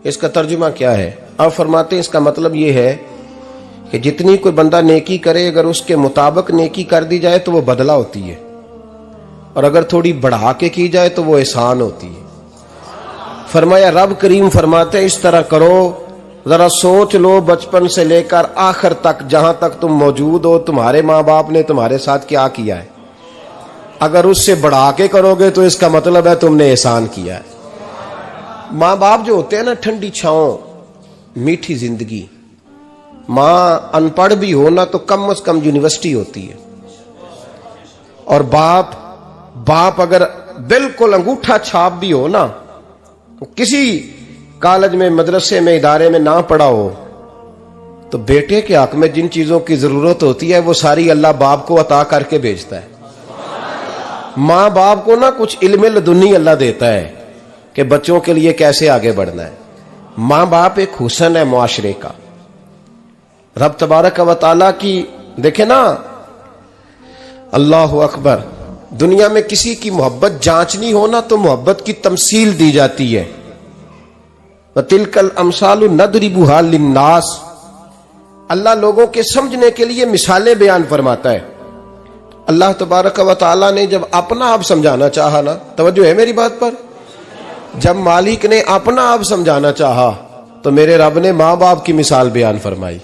اس کا ترجمہ کیا ہے؟ آپ فرماتے ہیں اس کا مطلب یہ ہے کہ جتنی کوئی بندہ نیکی کرے اگر اس کے مطابق نیکی کر دی جائے تو وہ بدلہ ہوتی ہے، اور اگر تھوڑی بڑھا کے کی جائے تو وہ احسان ہوتی ہے۔ فرمایا رب کریم فرماتے ہیں اس طرح کرو، ذرا سوچ لو بچپن سے لے کر آخر تک جہاں تک تم موجود ہو تمہارے ماں باپ نے تمہارے ساتھ کیا کیا ہے۔ اگر اس سے بڑھا کے کرو گے تو اس کا مطلب ہے تم نے احسان کیا ہے۔ ماں باپ جو ہوتے ہیں نا، ٹھنڈی چھاؤں، میٹھی زندگی۔ ماں ان پڑھ بھی ہو نا تو کم از کم یونیورسٹی ہوتی ہے، اور باپ اگر بالکل انگوٹھا چھاپ بھی ہو نا، کسی کالج میں مدرسے میں ادارے میں نہ پڑھا ہو، تو بیٹے کے حق میں جن چیزوں کی ضرورت ہوتی ہے وہ ساری اللہ باپ کو عطا کر کے بھیجتا ہے۔ ماں باپ کو نا کچھ علم لدنی اللہ دیتا ہے کہ بچوں کے لیے کیسے آگے بڑھنا ہے۔ ماں باپ ایک حسن ہے معاشرے کا۔ رب تبارک و تعالیٰ کی دیکھیں نا، اللہ اکبر، دنیا میں کسی کی محبت جانچنی ہو نا تو محبت کی تمثیل دی جاتی ہے۔ وَتِلْكَ الْأَمْثَالُ نَضْرِبُهَا لِلنَّاسِ، اللہ لوگوں کے سمجھنے کے لیے مثالیں بیان فرماتا ہے۔ اللہ تبارک و تعالیٰ نے جب اپنا آپ سمجھانا چاہا نا، توجہ ہے میری بات پر، جب مالک نے اپنا آپ سمجھانا چاہا تو میرے رب نے ماں باپ کی مثال بیان فرمائی۔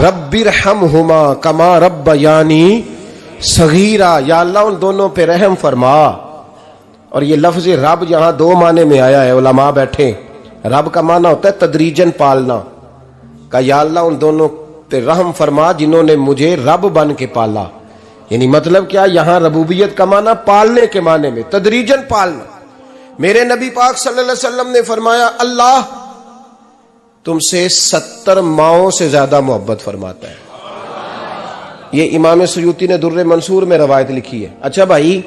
رب ارحمہما کما ربیانی صغیرا، یا اللہ ان دونوں پہ رحم فرما۔ اور یہ لفظ رب یہاں دو معنی میں آیا ہے، علماء بیٹھے۔ رب کا معنی ہوتا ہے تدریجن پالنا، کہ یا اللہ ان دونوں پہ رحم فرما جنہوں نے مجھے رب بن کے پالا۔ یعنی مطلب کیا، یہاں ربوبیت کا معنی پالنے کے معنی میں، تدریجن پالنا۔ میرے نبی پاک صلی اللہ علیہ وسلم نے فرمایا اللہ تم سے 70 ماؤں سے زیادہ محبت فرماتا ہے۔ یہ امام سیوطی نے در منصور میں روایت لکھی ہے۔ اچھا بھائی،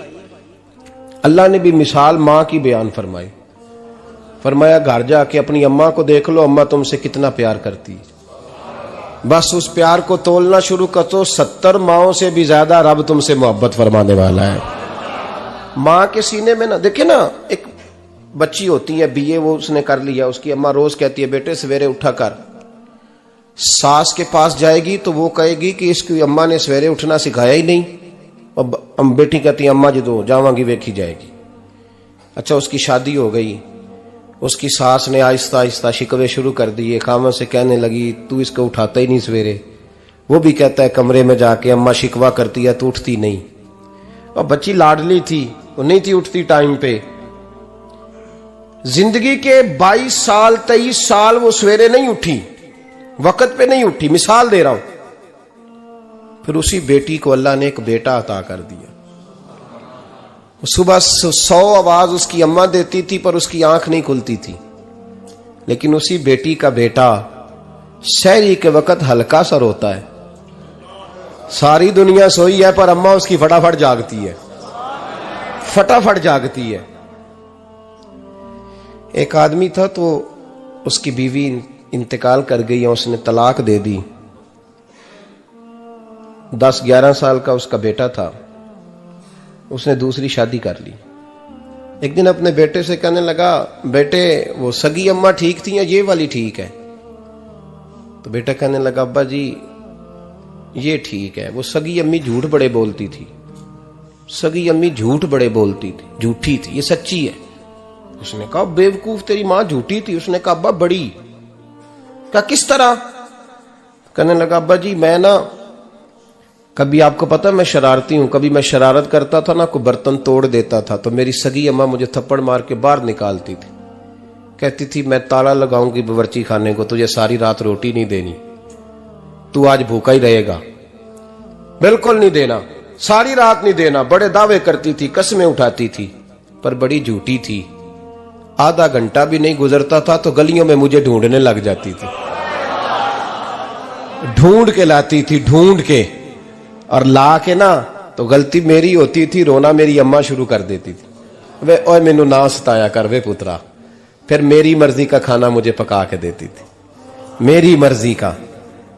اللہ نے بھی مثال ماں کی بیان فرمائی۔ فرمایا گھر جا کے اپنی اماں کو دیکھ لو، اماں تم سے کتنا پیار کرتی ہے۔ بس اس پیار کو تولنا شروع کر تو 70 ماؤں سے بھی زیادہ رب تم سے محبت فرمانے والا ہے۔ ماں کے سینے میں نا، دیکھیں نا، ایک بچی ہوتی ہے BA، وہ اس نے کر لیا، اس کی اماں روز کہتی ہے بیٹے سویرے اٹھا کر۔ ساس کے پاس جائے گی تو وہ کہے گی کہ اس کی اماں نے سویرے اٹھنا سکھایا ہی نہیں، اور بیٹی کہتی ہے اماں جدو جاواں گی ویکھی جائے گی۔ اچھا اس کی شادی ہو گئی، اس کی ساس نے آہستہ آہستہ شکوے شروع کر دیے، خامن سے کہنے لگی تو اس کو اٹھاتا ہی نہیں سویرے۔ وہ بھی کہتا ہے کمرے میں جا کے اماں شکوہ کرتی ہے تو اٹھتی نہیں۔ اور بچی لاڈلی تھی، وہ نہیں تھی اٹھتی ٹائم پہ۔ زندگی کے 22 سال 23 سال وہ سویرے نہیں اٹھی، وقت پہ نہیں اٹھی، مثال دے رہا ہوں۔ پھر اسی بیٹی کو اللہ نے ایک بیٹا عطا کر دیا۔ صبح 100 آواز اس کی اماں دیتی تھی پر اس کی آنکھ نہیں کھلتی تھی، لیکن اسی بیٹی کا بیٹا سحری کے وقت ہلکا سا روتا ہے، ساری دنیا سوئی ہے پر اماں اس کی فٹافٹ جاگتی ہے، فٹافٹ جاگتی ہے۔ ایک آدمی تھا تو اس کی بیوی انتقال کر گئی، اس نے طلاق دے دی۔ 10-11 سال کا اس کا بیٹا تھا، اس نے دوسری شادی کر لی۔ ایک دن اپنے بیٹے سے کہنے لگا بیٹے وہ سگی اماں ٹھیک تھی یا یہ والی ٹھیک ہے؟ تو بیٹا کہنے لگا ابا جی یہ ٹھیک ہے، وہ سگی امی جھوٹ بڑے بولتی تھی، سگی امی جھوٹ بڑے بولتی تھی، جھوٹی تھی، یہ سچی ہے۔ اس نے کہا بیوقوف تیری ماں جھوٹی تھی؟ اس نے کہا ابا بڑی۔ کہا کس طرح؟ کہنے لگا ابا جی میں نا کبھی، آپ کو پتا میں شرارتی ہوں، کبھی میں شرارت کرتا تھا نا، کوئی برتن توڑ دیتا تھا تو میری سگی اماں مجھے تھپڑ مار کے باہر نکالتی تھی، کہتی تھی میں تالا لگاؤں گی باورچی خانے کو، تجھے ساری رات روٹی نہیں دینی، تو آج بھوکا ہی رہے گا، بالکل نہیں دینا، ساری رات نہیں دینا۔ بڑے دعوے کرتی تھی، قسمیں اٹھاتی تھی، پر بڑی جھوٹی تھی۔ آدھا گھنٹہ بھی نہیں گزرتا تھا تو گلیوں میں مجھے ڈھونڈنے لگ جاتی تھی، ڈھونڈ کے لاتی تھی، ڈھونڈ کے، اور لا کے نا تو غلطی میری ہوتی تھی، رونا میری اماں شروع کر دیتی تھی، وے اوے مینوں نہ ستایا کر وے پترا۔ پھر میری مرضی کا کھانا مجھے پکا کے دیتی تھی، میری مرضی کا،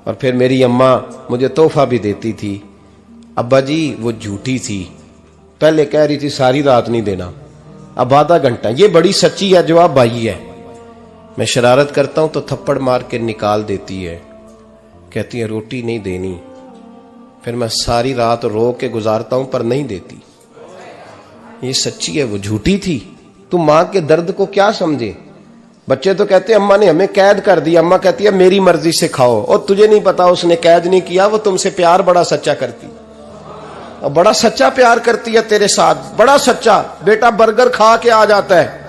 اور پھر میری اماں مجھے تحفہ بھی دیتی تھی۔ ابا جی وہ جھوٹی تھی، پہلے کہہ رہی تھی ساری رات نہیں دینا، اب آدھا گھنٹہ، یہ بڑی سچی ہے جواب بھائی ہے۔ میں شرارت کرتا ہوں تو تھپڑ مار کے نکال دیتی ہے، کہتی ہے روٹی نہیں دینی، پھر میں ساری رات رو کے گزارتا ہوں پر نہیں دیتی۔ یہ سچی ہے، وہ جھوٹی تھی۔ تو ماں کے درد کو کیا سمجھے؟ بچے تو کہتے ہیں اماں نے ہمیں قید کر دیا، اماں کہتی ہے میری مرضی سے کھاؤ، اور تجھے نہیں پتا اس نے قید نہیں کیا، وہ تم سے پیار بڑا سچا کرتی، اور بڑا سچا پیار کرتی ہے تیرے ساتھ، بڑا سچا۔ بیٹا برگر کھا کے آ جاتا ہے،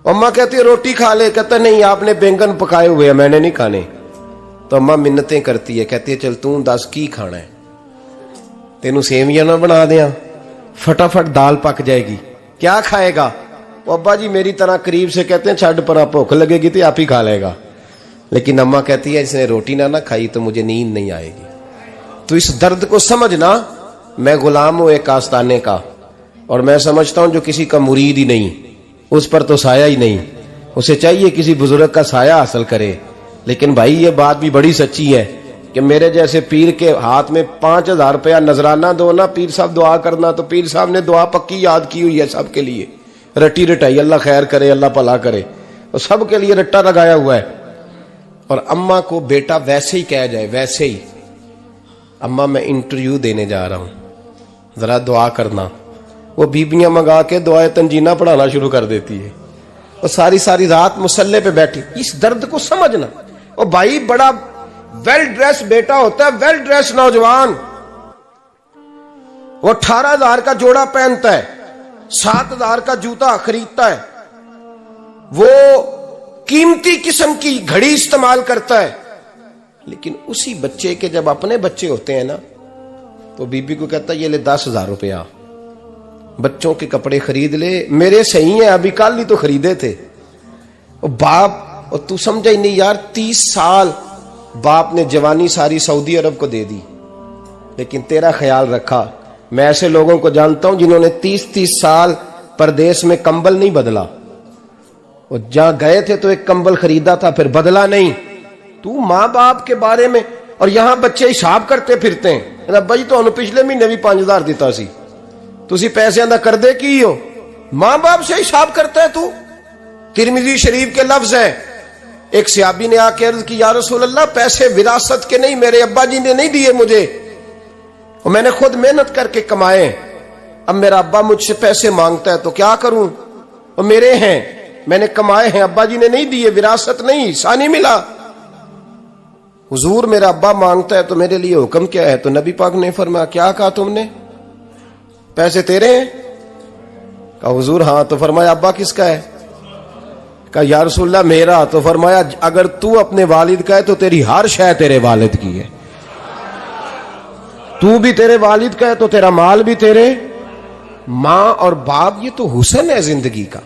اماں کہتی ہے روٹی کھا لے، کہتا ہے نہیں آپ نے بینگن پکائے ہوئے ہیں میں نے نہیں کھانے، تو اماں منتیں کرتی ہے، کہتی ہے چل توں دس کی کھانا ہے، تینوں سیویاں نہ بنا دیاں، فٹافٹ دال پک جائے گی، کیا کھائے گا؟ وہ ابا جی میری طرح قریب سے کہتے ہیں چھڈ پر، بھوک لگے گی تو آپ ہی کھا لے گا، لیکن اماں کہتی ہے اس نے روٹی نہ کھائی تو مجھے نیند نہیں آئے گی۔ تو اس درد کو سمجھنا، میں غلام ہوں ایک آستانے کا، اور میں سمجھتا ہوں جو کسی کا مرید ہی نہیں اس پر تو سایہ ہی نہیں، اسے چاہیے کسی بزرگ کا سایہ حاصل کرے۔ لیکن بھائی یہ بات بھی بڑی سچی ہے کہ میرے جیسے پیر کے ہاتھ میں 5000 روپیہ نذرانہ دو نا، پیر صاحب دعا کرنا، تو پیر صاحب نے دعا پکی یاد کی ہوئی ہے سب کے لیے، رٹی رٹائی، اللہ خیر کرے اللہ بھلا کرے، اور سب کے لیے رٹا لگایا ہوا ہے۔ اور اماں کو بیٹا ویسے ہی کہہ جائے، ویسے ہی اماں میں انٹرویو دینے جا رہا ہوں ذرا دعا کرنا، وہ بیبیاں منگا کے دعائے تنجینہ پڑھانا شروع کر دیتی ہے، اور ساری رات مصلے پہ بیٹھی۔ اس درد کو سمجھنا۔ اور بھائی بڑا ویل ڈریس بیٹا ہوتا ہے، ویل ڈریس نوجوان، وہ 18,000 کا جوڑا پہنتا ہے، 7,000 کا جوتا خریدتا ہے، وہ قیمتی قسم کی گھڑی استعمال کرتا ہے، لیکن اسی بچے کے جب اپنے بچے ہوتے ہیں نا تو بی بی کو کہتا ہے یہ لے 10,000 روپیہ، بچوں کے کپڑے خرید لے، میرے صحیح ہیں ابھی کل ہی تو خریدے تھے۔ اور باپ، اور تو سمجھا ہی نہیں یار، 30 سال باپ نے جوانی ساری سعودی عرب کو دے دی، لیکن تیرا خیال رکھا۔ میں ایسے لوگوں کو جانتا ہوں جنہوں نے 30 سال پردیس میں کمبل نہیں بدلا، اور جہاں گئے تھے تو ایک کمبل خریدا تھا پھر بدلا نہیں۔ تو ماں باپ کے بارے میں، اور یہاں بچے حساب کرتے پھرتے ہیں، ابا جی تو پچھلے مہینے بھی 5,000 دیتا سی، تسی پیسے ادا کر دے کی ہو؟ ماں باپ سے حساب کرتا ہے تو۔ ترمذی شریف کے لفظ ہیں، ایک صحابی نے آ کے عرض کی یا رسول اللہ پیسے وراثت کے نہیں، میرے ابا جی نے نہیں دیے مجھے، اور میں نے خود محنت کر کے کمائے، اب میرا ابا مجھ سے پیسے مانگتا ہے تو کیا کروں؟ اور میرے ہیں، میں نے کمائے ہیں، ابا جی نے نہیں دیے، وراثت نہیں، حصہ نہیں ملا۔ حضور میرا ابا مانگتا ہے تو میرے لیے حکم کیا ہے؟ تو نبی پاک نے فرمایا کیا کہا تم نے؟ پیسے تیرے ہیں؟ کہا حضور ہاں۔ تو فرمایا ابا کس کا ہے؟ کہا یا رسول اللہ میرا۔ تو فرمایا اگر تو اپنے والد کا ہے تو تیری ہر شے تیرے والد کی ہے، تو بھی تیرے والد کا ہے تو تیرا مال بھی تیرے۔ ماں اور باپ یہ تو حسن ہے زندگی کا،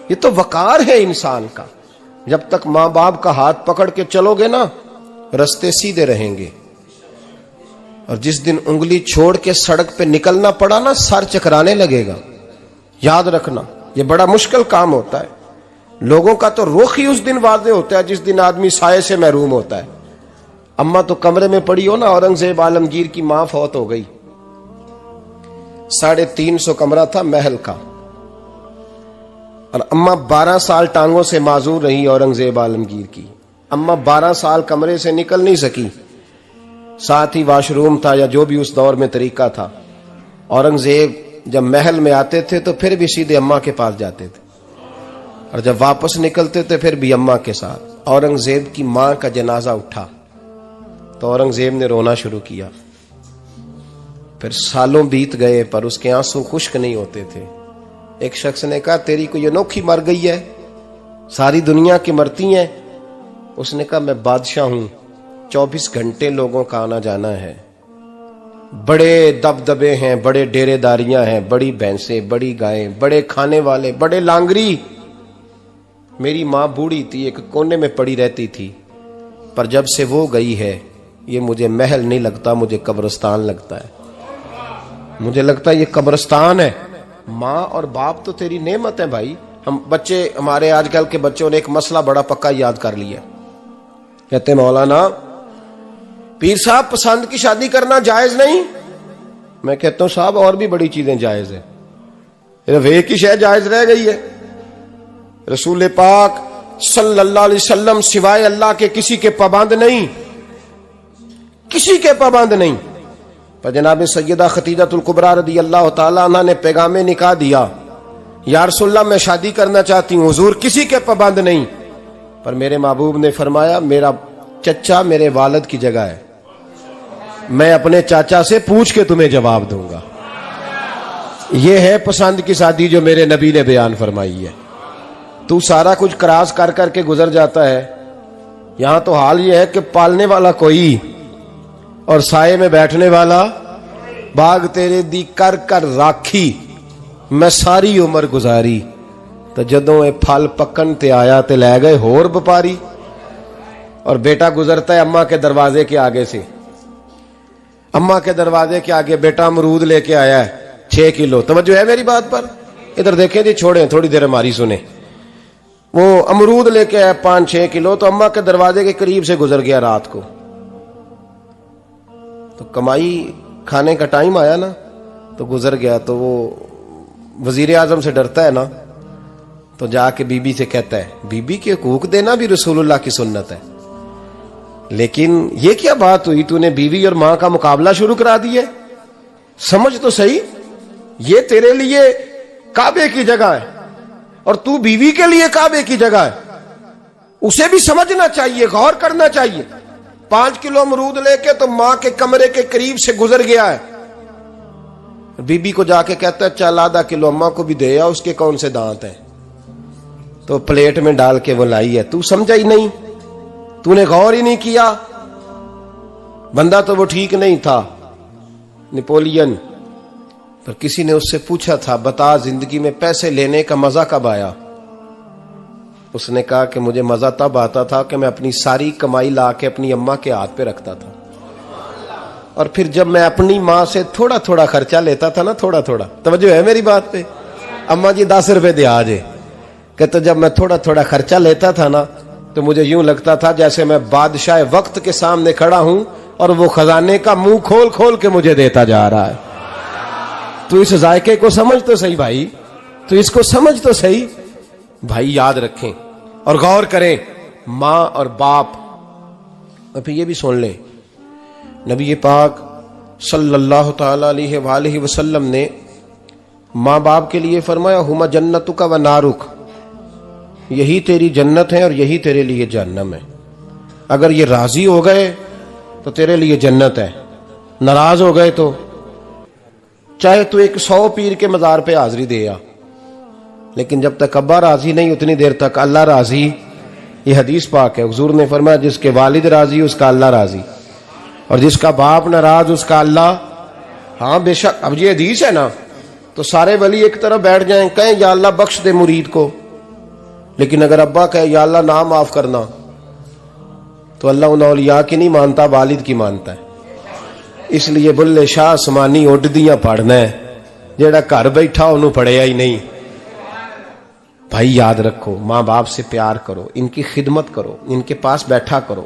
یہ تو وقار ہے انسان کا۔ جب تک ماں باپ کا ہاتھ پکڑ کے چلو گے نا رستے سیدھے رہیں گے، اور جس دن انگلی چھوڑ کے سڑک پہ نکلنا پڑا نا سر چکرانے لگے گا۔ یاد رکھنا یہ بڑا مشکل کام ہوتا ہے۔ لوگوں کا تو رخ ہی اس دن واضح ہوتا ہے جس دن آدمی سائے سے محروم ہوتا ہے۔ اماں تو کمرے میں پڑی ہو نا، اورنگزیب عالمگیر کی ماں فوت ہو گئی، 350 کمرہ تھا محل کا، اور اماں 12 سال ٹانگوں سے معذور رہی اورنگزیب عالمگیر کی۔ اماں 12 سال کمرے سے نکل نہیں سکی، ساتھ ہی واش روم تھا یا جو بھی اس دور میں طریقہ تھا۔ اورنگزیب جب محل میں آتے تھے تو پھر بھی سیدھے اماں کے پاس جاتے تھے، اور جب واپس نکلتے تھے پھر بھی اماں کے ساتھ۔ اورنگزیب کی ماں کا جنازہ اٹھا تو اورنگزیب نے رونا شروع کیا، پھر سالوں بیت گئے پر اس کے آنسو خشک نہیں ہوتے تھے۔ ایک شخص نے کہا تیری کوئی انوکھی مر گئی ہے، ساری دنیا کی مرتی ہیں؟ اس نے کہا میں بادشاہ ہوں، 24 گھنٹے لوگوں کا آنا جانا ہے، بڑے دبدبے ہیں، بڑے ڈیرے داریاں ہیں، بڑی بھینسیں، بڑی گائیں، بڑے کھانے والے، بڑے لانگری۔ میری ماں بوڑھی تھی، ایک کونے میں پڑی رہتی تھی، پر جب سے وہ گئی ہے یہ مجھے محل نہیں لگتا، مجھے قبرستان لگتا ہے، مجھے لگتا ہے یہ قبرستان ہے۔ ماں اور باپ تو تیری نعمت ہے بھائی۔ ہم بچے، ہمارے آج کل کے بچوں نے ایک مسئلہ بڑا پکا یاد کر لیا، کہتے مولانا پیر صاحب پسند کی شادی کرنا جائز نہیں؟ میں کہتا ہوں صاحب اور بھی بڑی چیزیں جائز ہیں، صرف ایک ہی شے جائز رہ گئی ہے۔ رسول پاک صلی اللہ علیہ وسلم سوائے اللہ کے کسی کے پابند نہیں، کسی کے پابند نہیں۔ پر جناب سیدہ خدیجہ الکبریٰ رضی اللہ تعالیٰ عنہ نے پیغام نکاح دیا، یا رسول اللہ میں شادی کرنا چاہتی ہوں، حضور کسی کے پابند نہیں۔ پر میرے محبوب نے فرمایا میرا چچا میرے والد کی جگہ ہے، میں اپنے چاچا سے پوچھ کے تمہیں جواب دوں گا۔ یہ ہے پسند کی شادی جو میرے نبی نے بیان فرمائی ہے۔ تو سارا کچھ کراس کر کر کے گزر جاتا ہے، یہاں تو حال یہ ہے کہ پالنے والا کوئی اور سائے میں بیٹھنے والا، باغ تیرے دی کر کر راکھی میں ساری عمر گزاری، تو جدوں اے پھل پکن تے آیا تے لے گئے ہور بپاری۔ اور بیٹا گزرتا ہے اماں کے دروازے کے آگے سے، اماں کے دروازے کے آگے بیٹا امرود لے کے آیا ہے 6 کلو۔ توجہ ہے میری بات پر؟ ادھر دیکھیں جی، چھوڑیں تھوڑی دیر ہماری سنیں۔ وہ امرود لے کے آیا 5-6 کلو، تو اماں کے دروازے کے قریب سے گزر گیا رات کو، تو کمائی کھانے کا ٹائم آیا نا، تو گزر گیا۔ تو وہ وزیر اعظم سے ڈرتا ہے نا، تو جا کے بی بی سے کہتا ہے بی بی کے حقوق دینا بھی رسول اللہ کی سنت ہے، لیکن یہ کیا بات ہوئی، تو نے بیوی اور ماں کا مقابلہ شروع کرا دی ہے؟ سمجھ تو صحیح، یہ تیرے لیے کعبے کی جگہ ہے اور تو بیوی کے لیے کعبے کی جگہ ہے، اسے بھی سمجھنا چاہیے، غور کرنا چاہیے۔ 5 کلو امرود لے کے تو ماں کے کمرے کے قریب سے گزر گیا ہے، بی بی کو جا کے کہتا ہے چل آدھا کلو اماں کو بھی دے آ، اس کے کون سے دانت ہیں، تو پلیٹ میں ڈال کے وہ لائی ہے۔ تو سمجھا ہی نہیں، تو نے غور ہی نہیں کیا۔ بندہ تو وہ ٹھیک نہیں تھا، نپولین، پر کسی نے اس سے پوچھا تھا بتا زندگی میں پیسے لینے کا مزہ کب آیا؟ اس نے کہا کہ مجھے مزہ تب آتا تھا کہ میں اپنی ساری کمائی لا کے اپنی اماں کے ہاتھ پہ رکھتا تھا، اور پھر جب میں اپنی ماں سے تھوڑا تھوڑا خرچہ لیتا تھا نا، تھوڑا تھوڑا، توجہ ہے میری بات پہ؟ اماں جی 10 روپے دے آجے، کہ تو جب میں تھوڑا تھوڑا خرچہ لیتا تھا نا، تو مجھے یوں لگتا تھا جیسے میں بادشاہ وقت کے سامنے کھڑا ہوں اور وہ خزانے کا منہ کھول کھول کے مجھے دیتا جا رہا ہے۔ تو اس ذائقے کو سمجھ تو صحیح بھائی، تو اس کو سمجھ تو صحیح بھائی، یاد رکھیں اور غور کریں۔ ماں اور باپ، اور پھر یہ بھی سن لیں، نبی پاک صلی اللہ تعالی علیہ وآلہ وسلم نے ماں باپ کے لیے فرمایا ہما جنتک و نارک، یہی تیری جنت ہے اور یہی تیرے لیے جہنم ہے۔ اگر یہ راضی ہو گئے تو تیرے لیے جنت ہے، ناراض ہو گئے تو چاہے تو 100 پیر کے مزار پہ حاضری دے آ، لیکن جب تک ابا راضی نہیں اتنی دیر تک اللہ راضی۔ یہ حدیث پاک ہے، حضور نے فرمایا جس کے والد راضی اس کا اللہ راضی، اور جس کا باپ ناراض اس کا اللہ۔ ہاں بے شک، اب یہ حدیث ہے نا، تو سارے ولی ایک طرف بیٹھ جائیں کہیں یا اللہ بخش دے مرید کو، لیکن اگر ابا کہے یا اللہ نہ معاف کرنا، تو اللہ ان اولیاء کی نہیں مانتا، والد کی مانتا ہے۔ اس لیے بلے شاہ آسمانی اڈدیاں پڑھنا ہے، جیڑا گھر بیٹھا انہوں پڑھیا ہی نہیں۔ بھائی یاد رکھو، ماں باپ سے پیار کرو، ان کی خدمت کرو، ان کے پاس بیٹھا کرو،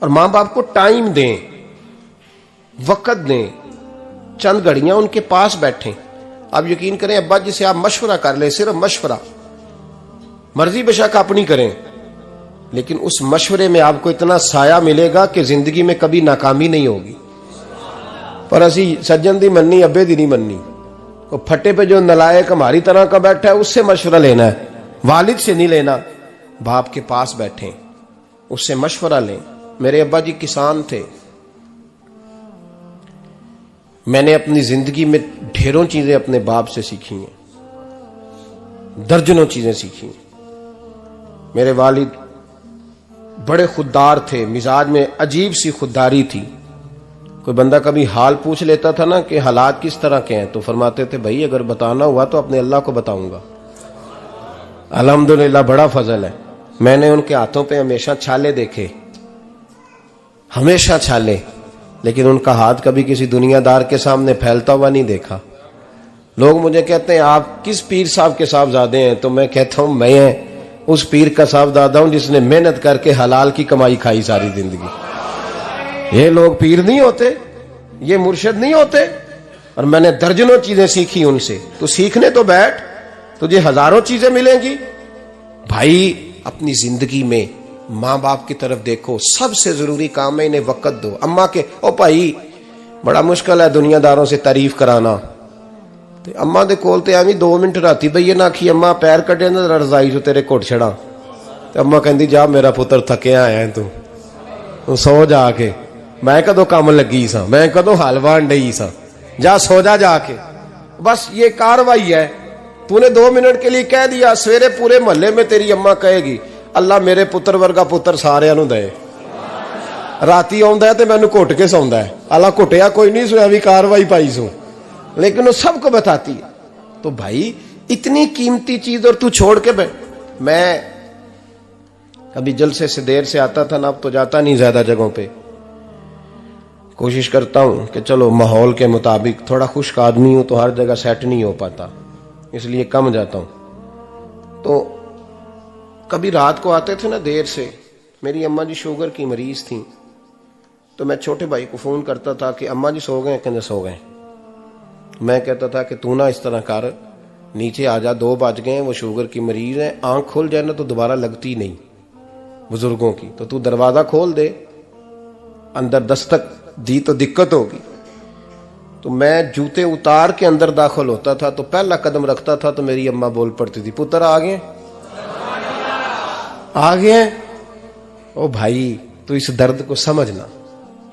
اور ماں باپ کو ٹائم دیں، وقت دیں، چند گھڑیاں ان کے پاس بیٹھیں۔ آپ یقین کریں ابا جی سے آپ مشورہ کر لیں، صرف مشورہ، مرضی بے شک اپنی کریں، لیکن اس مشورے میں آپ کو اتنا سایہ ملے گا کہ زندگی میں کبھی ناکامی نہیں ہوگی۔ پر اسی سجن دی مننی ابے دی نہیں مننی، وہ پھٹے پہ جو نلائق ہماری طرح کا بیٹھا ہے اس سے مشورہ لینا ہے، والد سے نہیں لینا۔ باپ کے پاس بیٹھیں، اس سے مشورہ لیں۔ میرے ابا جی کسان تھے، میں نے اپنی زندگی میں ڈھیروں چیزیں اپنے باپ سے سیکھی ہیں، درجنوں چیزیں سیکھی ہیں۔ میرے والد بڑے خوددار تھے، مزاج میں عجیب سی خودداری تھی۔ کوئی بندہ کبھی حال پوچھ لیتا تھا نا کہ حالات کس طرح کے ہیں، تو فرماتے تھے بھائی اگر بتانا ہوا تو اپنے اللہ کو بتاؤں گا۔ الحمدللہ بڑا فضل ہے، میں نے ان کے ہاتھوں پہ ہمیشہ چھالے دیکھے، ہمیشہ چھالے، لیکن ان کا ہاتھ کبھی کسی دنیا دار کے سامنے پھیلتا ہوا نہیں دیکھا۔ لوگ مجھے کہتے ہیں آپ کس پیر صاحب کے صاحبزادے ہیں، تو میں کہتا ہوں میں اس پیر کا صاحبزادہ ہوں جس نے محنت کر کے حلال کی کمائی کھائی ساری زندگی۔ یہ لوگ پیر نہیں ہوتے، یہ مرشد نہیں ہوتے، اور میں نے درجنوں چیزیں سیکھی ان سے۔ تو سیکھنے تو بیٹھ، تجھے ہزاروں چیزیں ملیں گی۔ بھائی اپنی زندگی میں ماں باپ کی طرف دیکھو، سب سے ضروری کام ہے انہیں وقت دو. اماں کے او بھائی بڑا مشکل ہے دنیا داروں سے تعریف کرانا، تے اماں دے کول تے ایویں 2 منٹ راتی بھئی نہ آکھی اماں پیر کٹے نہ رضائی جو تیرے گھٹ چھڑا، تے اماں کہندی جا میرا پتر تھکیا آیا ہے تو سو جا کے، میں کدو کام لگی سا، میں کدو حل وان ڈئی سا، جا سو جا کے. بس یہ کاروائی ہے. تو نے 2 منٹ کے لیے کہہ دیا، سویرے پورے محلے میں تیری اماں کہے گی اللہ میرے پتر ورگا پتر سارے نو دے. راتی آندا ہے تے مینوں گھٹ کے سوندا ہے، اللہ گھٹیا کوئی نہیں سویا بھی کاروائی پائی سو، لیکن وہ سب کو بتاتی ہے. تو بھائی اتنی قیمتی چیز اور تو چھوڑ کے میں کبھی جلسے سے دیر سے آتا تھا نا، اب تو جاتا نہیں زیادہ جگہوں پہ. کوشش کرتا ہوں کہ چلو ماحول کے مطابق، تھوڑا خشک آدمی ہوں تو ہر جگہ سیٹ نہیں ہو پاتا، اس لیے کم جاتا ہوں. تو کبھی رات کو آتے تھے نا دیر سے، میری اماں جی شوگر کی مریض تھیں، تو میں چھوٹے بھائی کو فون کرتا تھا کہ اماں جی سو گئے، کہنے سو گئے. میں کہتا تھا کہ تو نہ اس طرح کر، نیچے آ جا، 2 بج گئے، وہ شوگر کی مریض ہے، آنکھ کھل جائے نا تو دوبارہ لگتی نہیں بزرگوں کی، تو دروازہ کھول دے، اندر دستک دی تو دقت ہوگی. تو میں جوتے اتار کے اندر داخل ہوتا تھا تو پہلا قدم رکھتا تھا تو میری اماں بول پڑتی تھی پتر آ گئے آ گئے. او بھائی تو اس درد کو سمجھنا،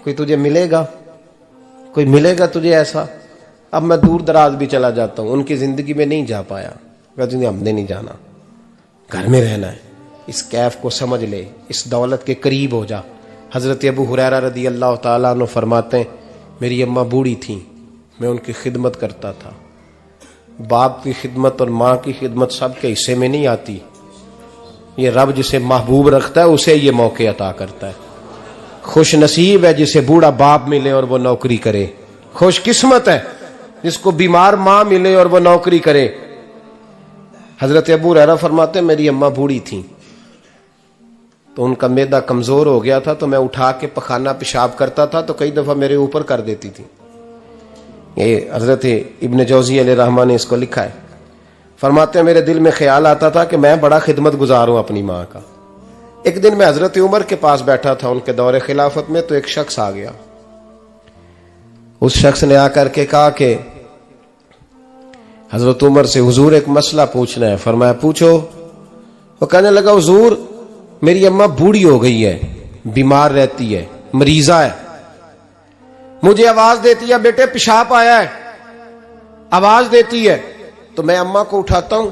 کوئی تجھے ملے گا، کوئی ملے گا تجھے ایسا. اب میں دور دراز بھی چلا جاتا ہوں، ان کی زندگی میں نہیں جا پایا، کہتے ہیں ہم نے نہیں جانا، گھر میں رہنا ہے. اس کیف کو سمجھ لے، اس دولت کے قریب ہو جا. حضرت ابو ہریرہ رضی اللہ تعالیٰ عنہ فرماتے ہیں میری اماں بوڑھی تھیں، میں ان کی خدمت کرتا تھا. باپ کی خدمت اور ماں کی خدمت سب کے حصے میں نہیں آتی، یہ رب جسے محبوب رکھتا ہے اسے یہ موقع عطا کرتا ہے. خوش نصیب ہے جسے بوڑھا باپ ملے اور وہ نوکری کرے، خوش قسمت ہے جس کو بیمار ماں ملے اور وہ نوکری کرے. حضرت ابو ہریرہ فرماتے ہیں میری اماں بوڑھی تھیں تو ان کا معدہ کمزور ہو گیا تھا، تو میں اٹھا کے پخانہ پیشاب کرتا تھا تو کئی دفعہ میرے اوپر کر دیتی تھی. یہ حضرت ابن جوزی علیہ رحمہ نے اس کو لکھا ہے. فرماتے ہیں میرے دل میں خیال آتا تھا کہ میں بڑا خدمت گزار ہوں اپنی ماں کا. ایک دن میں حضرت عمر کے پاس بیٹھا تھا ان کے دور خلافت میں، تو ایک شخص آ گیا. اس شخص نے آ کر کے کہا کہ حضرت عمر سے حضور ایک مسئلہ پوچھنا ہے. فرمایا پوچھو. وہ کہنے لگا حضور میری اماں بوڑھی ہو گئی ہے، بیمار رہتی ہے، مریضہ ہے، مجھے آواز دیتی ہے بیٹے پیشاب آیا ہے، آواز دیتی ہے تو میں اماں کو اٹھاتا ہوں.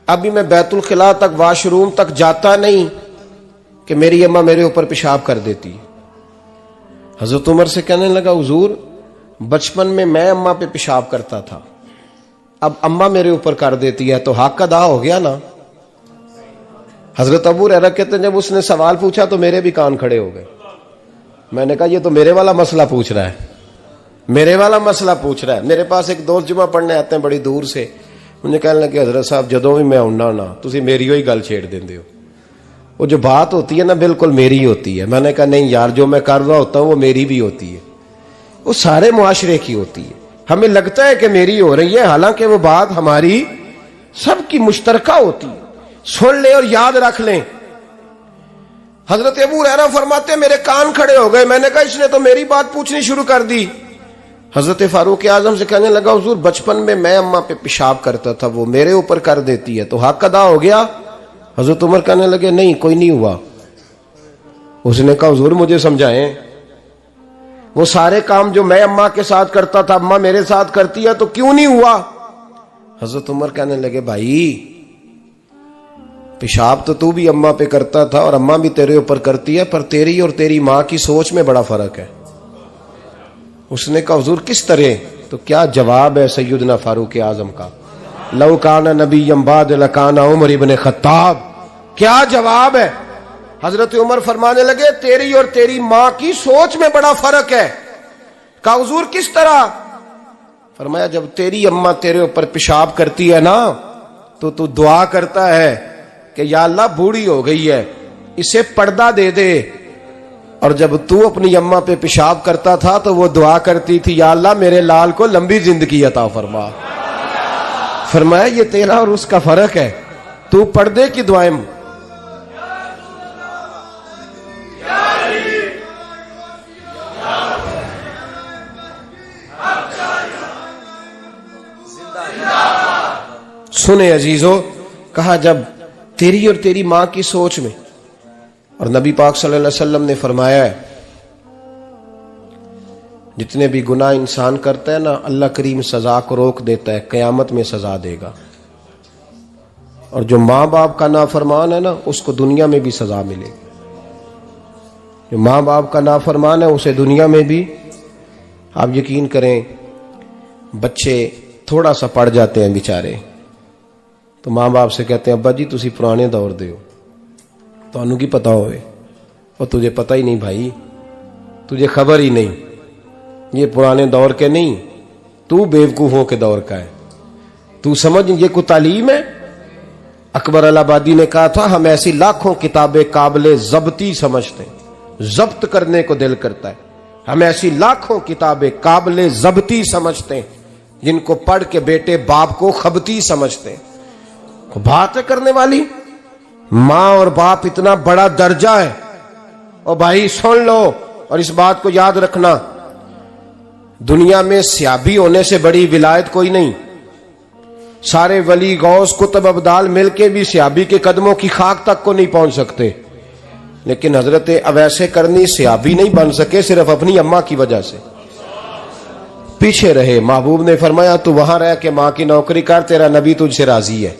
ابھی میں بیت الخلاء تک واش روم تک جاتا نہیں کہ میری اماں میرے اوپر پیشاب کر دیتی ہے. حضرت عمر سے کہنے لگا حضور بچپن میں اماں پہ پیشاب کرتا تھا، اب اماں میرے اوپر کر دیتی ہے تو حق ادا ہو گیا نا. حضرت ابو ہریرہ کہتے ہیں جب اس نے سوال پوچھا تو میرے بھی کان کھڑے ہو گئے. میں نے کہا یہ تو میرے والا مسئلہ پوچھ رہا ہے، میرے والا مسئلہ پوچھ رہا ہے. میرے پاس ایک دوست جمعہ پڑھنے آتے ہیں بڑی دور سے، مجھے کہنے لگے حضرت صاحب جدوں بھی میں آنا نا تسی میری ہوئی گل چھیڑ دیندے ہو، وہ جو بات ہوتی ہے نا بالکل میری ہوتی ہے. میں نے کہا نہیں یار جو میں کر رہا ہوتا ہوں وہ میری بھی ہوتی ہے، وہ سارے معاشرے کی ہوتی ہے. ہمیں لگتا ہے کہ میری ہو رہی ہے، حالانکہ وہ بات ہماری سب کی مشترکہ ہوتی ہے. سن لیں اور یاد رکھ لیں. حضرت ابو ہریرہ فرماتے ہیں میرے کان کھڑے ہو گئے. میں نے کہا اس نے تو میری بات پوچھنی شروع کر دی. حضرت فاروق اعظم سے کہنے لگا حضور بچپن میں اماں پہ پیشاب کرتا تھا، وہ میرے اوپر کر دیتی ہے تو حق ادا ہو گیا. حضرت عمر کہنے لگے نہیں کوئی نہیں ہوا. اس نے کہا حضور مجھے سمجھائیں، وہ سارے کام جو میں اماں کے ساتھ کرتا تھا اماں میرے ساتھ کرتی ہے تو کیوں نہیں ہوا. حضرت عمر کہنے لگے بھائی پیشاب تو بھی اماں پہ کرتا تھا اور اماں بھی تیرے اوپر کرتی ہے، پر تیری اور تیری ماں کی سوچ میں بڑا فرق ہے. اس نے کہا حضور کس طرح؟ تو کیا جواب ہے سیدنا فاروق اعظم کا، لو کان نبی بعد لکان عمر ابن خطاب. کیا جواب ہے؟ حضرت عمر فرمانے لگے تیری اور تیری ماں کی سوچ میں بڑا فرق ہے. کہا حضور کس طرح؟ فرمایا جب تیری اماں تیرے اوپر پیشاب کرتی ہے نا تو دعا کرتا ہے کہ یا اللہ بوڑھی ہو گئی ہے اسے پردہ دے دے، اور جب تو اپنی اماں پہ پیشاب کرتا تھا تو وہ دعا کرتی تھی یا اللہ میرے لال کو لمبی زندگی عطا فرما. فرمایا یہ تیرا اور اس کا فرق ہے، تو پردے کی دعائیں سنے عزیزو، کہا جب تیری اور تیری ماں کی سوچ میں، اور نبی پاک صلی اللہ علیہ وسلم نے فرمایا ہے جتنے بھی گناہ انسان کرتا ہے نا، اللہ کریم سزا کو روک دیتا ہے، قیامت میں سزا دے گا، اور جو ماں باپ کا نافرمان ہے نا اس کو دنیا میں بھی سزا ملے گی۔ جو ماں باپ کا نافرمان ہے اسے دنیا میں بھی، آپ یقین کریں بچے تھوڑا سا پڑ جاتے ہیں بیچارے تو ماں باپ سے کہتے ہیں ابا جی تسی پرانے دور دے ہو، تانوں کی پتا ہوئے، اور تجھے پتہ ہی نہیں بھائی، تجھے خبر ہی نہیں، یہ پرانے دور کے نہیں، تو بیوقوفوں کے دور کا ہے، تو سمجھ یہ کوئی تعلیم ہے۔ اکبر الہ آبادی نے کہا تھا ہم ایسی لاکھوں کتابیں قابل ضبطی سمجھتے ہیں، ضبط کرنے کو دل کرتا ہے، ہم ایسی لاکھوں کتابیں قابل ضبطی سمجھتے ہیں جن کو پڑھ کے بیٹے باپ کو خبتی سمجھتے ہیں۔ بات ہے کرنے والی، ماں اور باپ اتنا بڑا درجہ ہے، اور بھائی سن لو اور اس بات کو یاد رکھنا، دنیا میں سیابی ہونے سے بڑی ولایت کوئی نہیں۔ سارے ولی غوث کتب ابدال مل کے بھی سیابی کے قدموں کی خاک تک کو نہیں پہنچ سکتے، لیکن حضرت اویس کرنی سیابی نہیں بن سکے صرف اپنی اماں کی وجہ سے، پیچھے رہے۔ محبوب نے فرمایا تو وہاں رہ کے ماں کی نوکری کر، تیرا نبی تجھ سے راضی ہے۔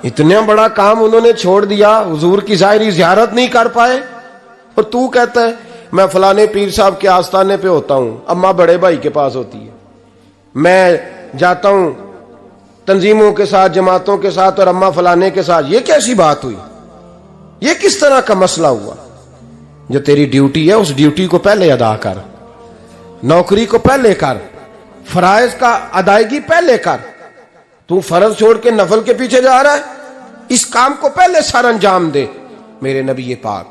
اتنا بڑا کام انہوں نے چھوڑ دیا، حضور کی ظاہری زیارت نہیں کر پائے، اور تو کہتا ہے میں فلانے پیر صاحب کے آستانے پہ ہوتا ہوں، اماں بڑے بھائی کے پاس ہوتی ہے، میں جاتا ہوں تنظیموں کے ساتھ جماعتوں کے ساتھ اور اماں فلانے کے ساتھ۔ یہ کیسی بات ہوئی؟ یہ کس طرح کا مسئلہ ہوا؟ جو تیری ڈیوٹی ہے اس ڈیوٹی کو پہلے ادا کر، نوکری کو پہلے کر، فرائض کا ادائیگی پہلے کر۔ تو فرض چھوڑ کے نفل کے پیچھے جا رہا ہے، اس کام کو پہلے سر انجام دے۔ میرے نبی پاک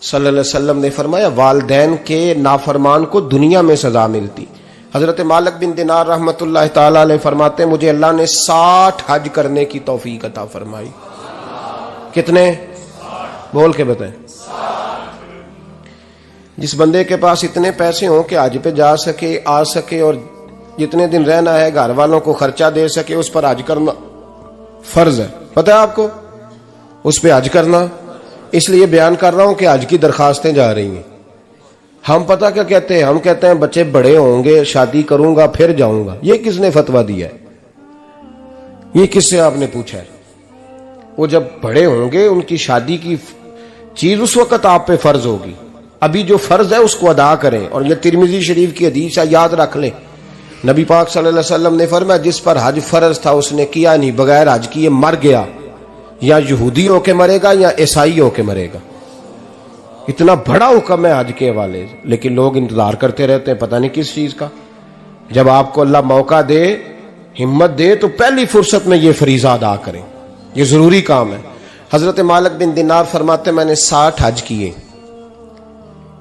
صلی اللہ علیہ وسلم نے فرمایا والدین کے نافرمان کو دنیا میں سزا ملتی۔ حضرت مالک بن دینار رحمت اللہ تعالی علیہ فرماتے ہیں مجھے اللہ نے 60 حج کرنے کی توفیق عطا فرمائی۔ کتنے؟ بول کے بتائیں۔ جس بندے کے پاس اتنے پیسے ہوں کہ حج پہ جا سکے، آ سکے، اور جتنے دن رہنا ہے گھر والوں کو خرچہ دے سکے، اس پر حج کرنا فرض ہے۔ پتہ ہے آپ کو اس پہ حج کرنا؟ اس لیے بیان کر رہا ہوں کہ حج کی درخواستیں جا رہی ہیں۔ ہم پتہ کیا کہتے ہیں؟ ہم کہتے ہیں بچے بڑے ہوں گے، شادی کروں گا پھر جاؤں گا۔ یہ کس نے فتویٰ دیا ہے؟ یہ کس سے آپ نے پوچھا ہے؟ وہ جب بڑے ہوں گے ان کی شادی کی چیز اس وقت آپ پہ فرض ہوگی، ابھی جو فرض ہے اس کو ادا کریں۔ اور یہ ترمذی شریف کی حدیث ہے، یاد رکھ لیں، نبی پاک صلی اللہ علیہ وسلم نے فرمایا جس پر حج فرض تھا اس نے کیا نہیں، بغیر حج کیے مر گیا، یا یہودی ہو کے مرے گا یا عیسائی ہو کے مرے گا۔ اتنا بڑا حکم ہے حج کے حوالے سے، لیکن لوگ انتظار کرتے رہتے ہیں پتہ نہیں کس چیز کا۔ جب آپ کو اللہ موقع دے، ہمت دے، تو پہلی فرصت میں یہ فریضہ ادا کریں، یہ ضروری کام ہے۔ حضرت مالک بن دینار فرماتے میں نے 60 حج کیے۔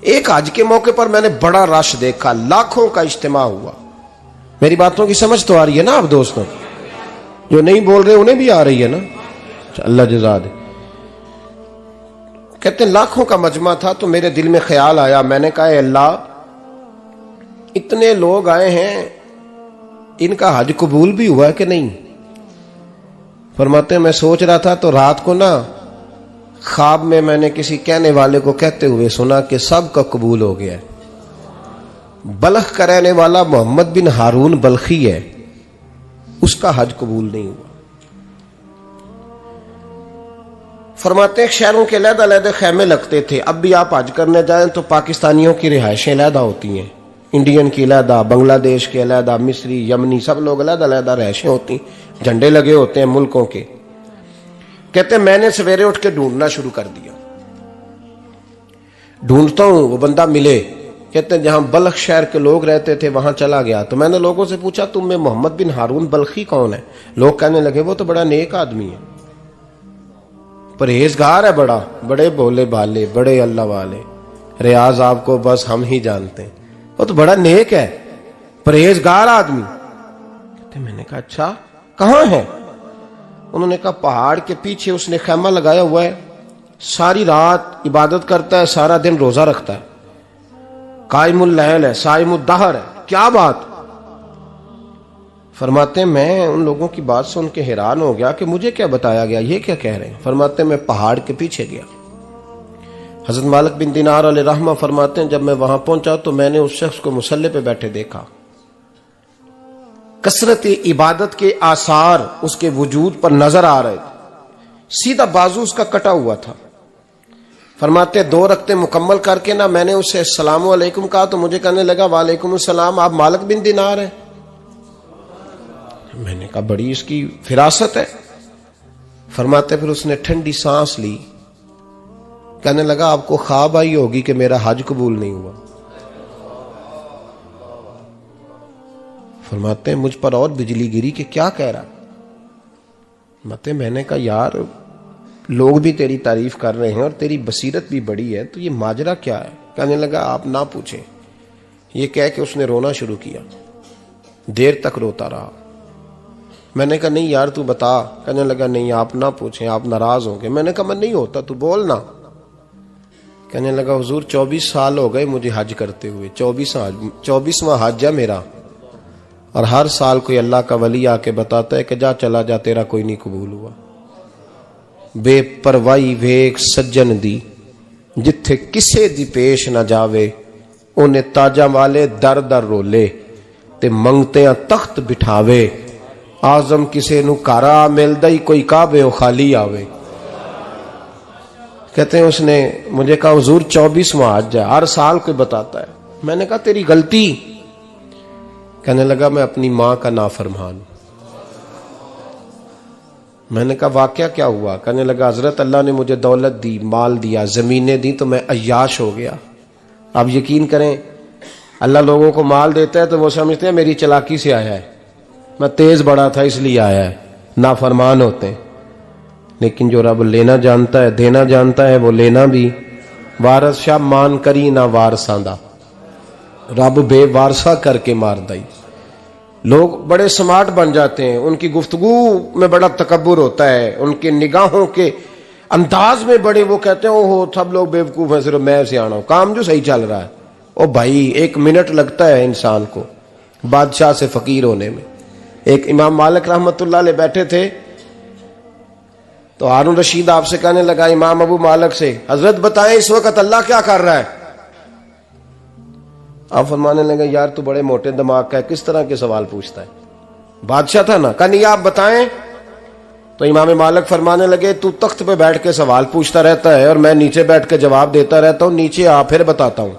ایک حج کے موقع پر میں نے بڑا رش دیکھا، لاکھوں کا اجتماع ہوا۔ میری باتوں کی سمجھ تو آ رہی ہے نا آپ دوستوں؟ جو نہیں بول رہے انہیں بھی آ رہی ہے نا؟ اللہ جزا دے۔ کہتے ہیں لاکھوں کا مجمع تھا، تو میرے دل میں خیال آیا، میں نے کہا اے اللہ اتنے لوگ آئے ہیں، ان کا حج قبول بھی ہوا ہے کہ نہیں؟ فرماتے ہیں میں سوچ رہا تھا تو رات کو نا خواب میں میں نے کسی کہنے والے کو کہتے ہوئے سنا کہ سب کا قبول ہو گیا ہے۔ بلخ کا رہنے والا محمد بن ہارون بلخی ہے، اس کا حج قبول نہیں ہوا۔ فرماتے ہیں شہروں کے علیحدہ علیحدہ خیمے لگتے تھے، اب بھی آپ حج کرنے جائیں تو پاکستانیوں کی رہائشیں علیحدہ ہوتی ہیں، انڈین کی علیحدہ، بنگلہ دیش کے علیحدہ، مصری، یمنی، سب لوگ علیحدہ علیحدہ رہائشیں ہوتی ہیں، جھنڈے لگے ہوتے ہیں ملکوں کے۔ کہتے ہیں میں نے سویرے اٹھ کے ڈھونڈنا شروع کر دیا، ڈھونڈتا ہوں وہ بندہ ملے۔ کہتے ہیں جہاں بلخ شہر کے لوگ رہتے تھے وہاں چلا گیا، تو میں نے لوگوں سے پوچھا تم میں محمد بن ہارون بلخی کون ہے؟ لوگ کہنے لگے وہ تو بڑا نیک آدمی ہے، پرہیزگار ہے، بڑے بولے بالے، بڑے اللہ والے، ریاض آپ کو بس ہم ہی جانتے ہیں، وہ تو بڑا نیک ہے، پرہیزگار آدمی۔ کہتے میں نے کہا اچھا کہاں ہے؟ انہوں نے کہا پہاڑ کے پیچھے اس نے خیمہ لگایا ہوا ہے، ساری رات عبادت کرتا ہے، سارا دن روزہ رکھتا ہے، قائم اللیل ہے، صائم الدہر ہے۔ کیا بات؟ فرماتے ہیں میں ان لوگوں کی بات سن کے حیران ہو گیا کہ مجھے کیا بتایا گیا، یہ کیا کہہ رہے ہیں؟ فرماتے ہیں میں پہاڑ کے پیچھے گیا. حضرت مالک بن دینار علیہ رحمہ فرماتے ہیں جب میں وہاں پہنچا تو میں نے اس شخص کو مصلی پہ بیٹھے دیکھا. کثرت عبادت کے آثار اس کے وجود پر نظر آ رہے تھے. سیدھا بازو اس کا کٹا ہوا تھا. فرماتے 2 رکعتیں مکمل کر کے نا میں نے اسے السلام علیکم کہا تو مجھے کہنے لگا وعلیکم السلام، آپ مالک بن دینار ہیں؟ میں نے کہا بڑی اس کی فراست ہے. فرماتے پھر اس نے ٹھنڈی سانس لی، کہنے لگا آپ کو خواب آئی ہوگی کہ میرا حج قبول نہیں ہوا. فرماتے ہیں مجھ پر اور بجلی گری کہ کیا کہہ رہا. میں نے کہا یار لوگ بھی تیری تعریف کر رہے ہیں اور تیری بصیرت بھی بڑی ہے، تو یہ ماجرا کیا ہے؟ کہنے لگا آپ نہ پوچھیں. یہ کہہ کے اس نے رونا شروع کیا. دیر تک روتا رہا. میں نے کہا نہیں یار تو بتا. کہنے لگا نہیں آپ نہ پوچھیں، آپ ناراض ہوں گے. میں نے کہا میں نہیں ہوتا، تو بولنا. کہنے لگا حضور 24 سال ہو گئے مجھے حج کرتے ہوئے، 24واں حج ہے میرا، اور ہر سال کوئی اللہ کا ولی آ کے بتاتا ہے کہ جا چلا جا تیرا کوئی نہیں قبول ہوا. بے پروائی ویک سجن دی جتھے کسے دی پیش نہ جاوے، انہیں تاجاں والے در در رولے تے منگتیاں تخت بٹھاوے. آزم کسے نو کارا ملدا ہی کوئی کعبے او خالی آوے. کہتے ہیں اس نے مجھے کہا حضور 24واں حج ہے، ہر سال کوئی بتاتا ہے. میں نے کہا تیری غلطی. کہنے لگا میں اپنی ماں کا نافرمان. میں نے کہا واقعہ کیا ہوا؟ کہنے لگا حضرت اللہ نے مجھے دولت دی، مال دیا، زمینیں دی تو میں عیاش ہو گیا. آپ یقین کریں اللہ لوگوں کو مال دیتا ہے تو وہ سمجھتے ہیں میری چلاکی سے آیا ہے، میں تیز بڑا تھا اس لیے آیا ہے. نافرمان ہوتے ہیں. لیکن جو رب لینا جانتا ہے دینا جانتا ہے وہ لینا بھی. وارث شاہ مان کری نہ وارثاں دا، رب بے وارثہ کر کے مار دائی. لوگ بڑے سمارٹ بن جاتے ہیں، ان کی گفتگو میں بڑا تکبر ہوتا ہے، ان کے نگاہوں کے انداز میں بڑے وہ کہتے ہیں اوہ سب لوگ بیوقوف ہیں صرف میں سے آنا ہوں، کام جو صحیح چل رہا ہے. او بھائی 1 منٹ لگتا ہے انسان کو بادشاہ سے فقیر ہونے میں. ایک امام مالک رحمت اللہ علیہ بیٹھے تھے تو ہارون رشید آپ سے کہنے لگا امام ابو مالک سے حضرت بتائیں اس وقت اللہ کیا کر رہا ہے؟ آپ فرمانے لگے یار تو بڑے موٹے دماغ کا ہے، کس طرح کے سوال پوچھتا ہے؟ بادشاہ تھا نا. کہا نہیں آپ بتائیں. تو امام مالک فرمانے لگے تو تخت پہ بیٹھ کے سوال پوچھتا رہتا ہے اور میں نیچے بیٹھ کے جواب دیتا رہتا ہوں، نیچے آ پھر بتاتا ہوں.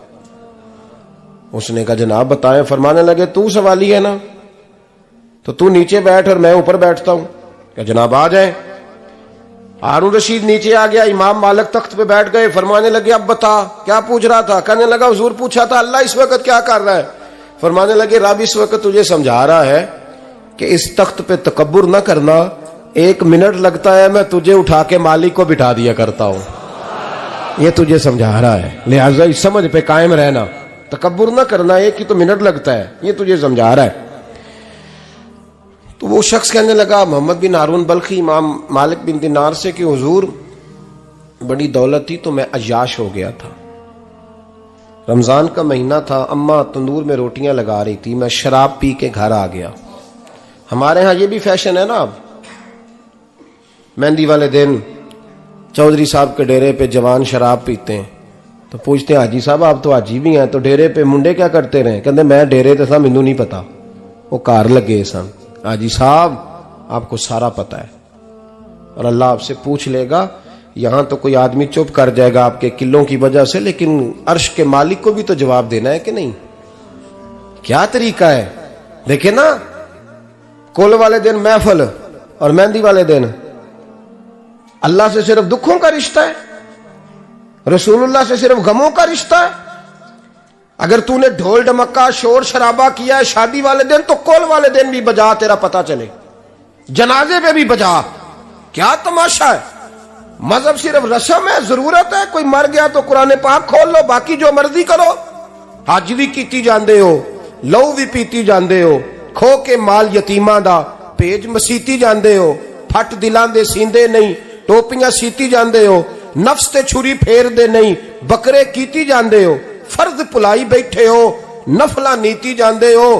اس نے کہا جناب بتائیں. فرمانے لگے تو سوالی ہے نا، تو تو نیچے بیٹھ اور میں اوپر بیٹھتا ہوں. کہ جناب آ جائیں. ہارون رشید نیچے آ گیا، امام مالک تخت پہ بیٹھ گئے. فرمانے لگے اب بتا کیا پوچھ رہا تھا؟ کہنے لگا حضور پوچھا تھا اللہ اس وقت کیا کر رہا ہے. فرمانے لگے رب اس وقت تجھے سمجھا رہا ہے کہ اس تخت پہ تکبر نہ کرنا، 1 منٹ لگتا ہے میں تجھے اٹھا کے مالک کو بٹھا دیا کرتا ہوں. یہ تجھے سمجھا رہا ہے، لہٰذا اس سمجھ پہ قائم رہنا، تکبر نہ کرنا، 1 ہی تو منٹ لگتا ہے، یہ تجھے سمجھا رہا ہے. تو وہ شخص کہنے لگا محمد بن ہارون بلخی امام مالک بن دینار سے کہ حضور بڑی دولت تھی تو میں عیاش ہو گیا تھا. رمضان کا مہینہ تھا، اماں تندور میں روٹیاں لگا رہی تھی، میں شراب پی کے گھر آ گیا. ہمارے ہاں یہ بھی فیشن ہے نا، اب مہندی والے دن چودھری صاحب کے ڈیرے پہ جوان شراب پیتے ہیں تو پوچھتے ہیں حاجی صاحب آپ تو حاجی بھی ہیں تو ڈیرے پہ منڈے کیا کرتے رہے؟ کہتے میں ڈیرے تے سا مینوں نہیں پتا، وہ کار لگے سن. حاجی صاحب آپ کو سارا پتا ہے اور اللہ آپ سے پوچھ لے گا. یہاں تو کوئی آدمی چپ کر جائے گا آپ کے قلوں کی وجہ سے، لیکن عرش کے مالک کو بھی تو جواب دینا ہے کہ نہیں؟ کیا طریقہ ہے؟ دیکھیں نا، کل والے دن محفل اور مہندی والے دن اللہ سے صرف دکھوں کا رشتہ ہے، رسول اللہ سے صرف غموں کا رشتہ ہے. اگر تو نے ڈھول ڈمکا شور شرابہ کیا ہے شادی والے دن تو کول والے دن بھی بجا، تیرا پتہ چلے. جنازے پہ بھی بجا. کیا تماشا ہے؟ مذہب صرف رسم ہے، ضرورت ہے. کوئی مر گیا تو قرآن پاک کھول لو، باقی جو مرضی کرو. حج بھی کیتی جاندے ہو، لو بھی پیتی جاندے ہو، کھو کے مال یتیماں دا پیج مسیتی جاندے ہو، پھٹ دلاں دے سیندے نہیں، ٹوپیاں سیتی جاندے ہو، نفس تے چھری پھیر دے نہیں، بکرے کیتی جاندے ہو، فرض پلائی بیٹھے ہو، نفلہ نیتی جاندے ہو.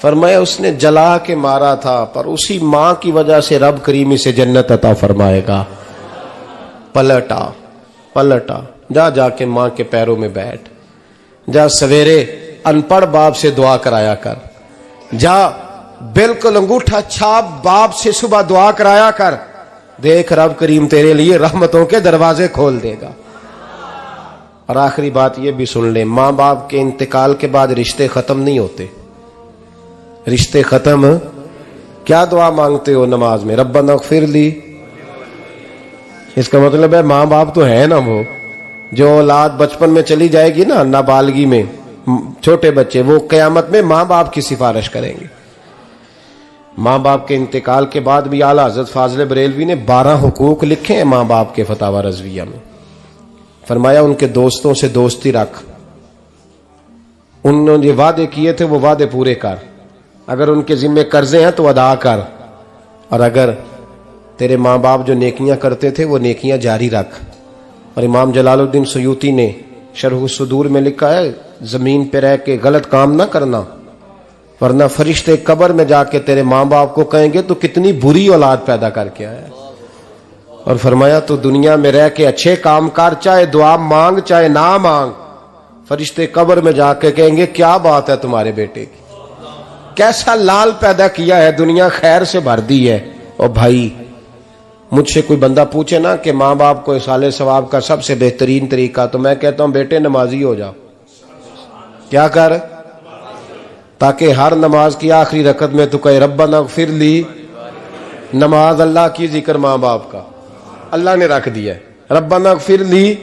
فرمایا اس نے جلا کے مارا تھا، پر اسی ماں کی وجہ سے رب کریم اسے جنت عطا فرمائے گا۔ پلٹا جا کے ماں کے پیروں میں بیٹھ، جا سویرے ان پڑھ باپ سے دعا کرایا کر، جا بالکل انگوٹھا چھاپ باپ سے صبح دعا کرایا کر، دیکھ رب کریم تیرے لیے رحمتوں کے دروازے کھول دے گا۔ اور آخری بات یہ بھی سن لیں، ماں باپ کے انتقال کے بعد رشتے ختم نہیں ہوتے۔ رشتے ختم، کیا دعا مانگتے ہو نماز میں؟ ربنا اغفر لی۔ اس کا مطلب ہے ماں باپ تو ہے نا، وہ جو اولاد بچپن میں چلی جائے گی نا، نابالغی میں چھوٹے بچے، وہ قیامت میں ماں باپ کی سفارش کریں گے۔ ماں باپ کے انتقال کے بعد بھی اعلیٰ حضرت فاضل بریلوی نے 12 حقوق لکھے ہیں ماں باپ کے فتاوی رضویہ میں۔ فرمایا ان کے دوستوں سے دوستی رکھ، انہوں نے جو وعدے کیے تھے وہ وعدے پورے کر، اگر ان کے ذمہ قرضے ہیں تو ادا کر، اور اگر تیرے ماں باپ جو نیکیاں کرتے تھے وہ نیکیاں جاری رکھ۔ اور امام جلال الدین سیوطی نے شرح الصدور میں لکھا ہے زمین پہ رہ کے غلط کام نہ کرنا، ورنہ فرشتے قبر میں جا کے تیرے ماں باپ کو کہیں گے تو کتنی بری اولاد پیدا کر کے آیا ہے۔ اور فرمایا تو دنیا میں رہ کے اچھے کام کر، چاہے دعا مانگ چاہے نہ مانگ، فرشتے قبر میں جا کے کہیں گے کیا بات ہے تمہارے بیٹے کی، کیسا لال پیدا کیا ہے، دنیا خیر سے بھر دی ہے۔ اور بھائی مجھ سے کوئی بندہ پوچھے نا کہ ماں باپ کو ایصال ثواب کا سب سے بہترین طریقہ، تو میں کہتا ہوں بیٹے نمازی ہو جاؤ۔ کیا کر؟ تاکہ ہر نماز کی آخری رکعت میں تو کہے ربنا اغفر لی۔ نماز اللہ کی، ذکر ماں باپ کا، اللہ نے رکھ دیا ہے ربنا اغفر لی۔